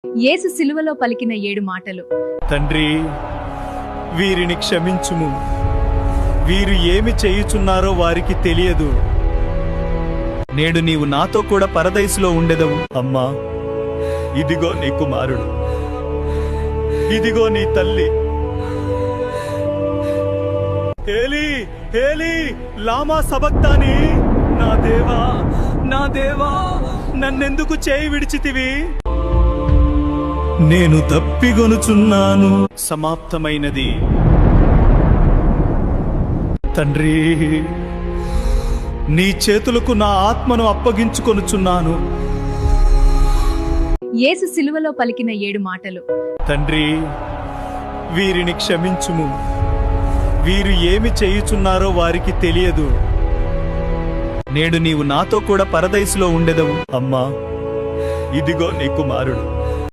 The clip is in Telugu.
యేసు సిలువలో పలికిన 7 మాటలు. తండ్రి, వీరిని క్షమించుము, వీరు ఏమి చేయుచున్నారో వారికి తెలియదు. నేడు నీవు నాతో కూడా పరదైసులో ఉండెదవు. అమ్మా, ఇదిగో నీ కుమారుడు, ఇదిగో నీ తల్లి. ఏలీ ఏలీ లామా సబక్తాని. నా దేవా, నా దేవా, నన్నెందుకు చేయి విడిచితివి? నేను తప్పిగొనుచున్నాను. సమాప్తమైనది. తండ్రి, నీ చేతులకు నా ఆత్మను అప్పగించుకొనుచున్నాను. యేసు సిలువలో పలికిన 7 మాటలు. తండ్రి, వీరిని క్షమించుము, వీరు ఏమి చేయుచున్నారో వారికి తెలియదు. నేడు నీవు నాతో కూడా పరదైసులో ఉండెదవు. అమ్మా, ఇదిగో నీ కుమారుడు,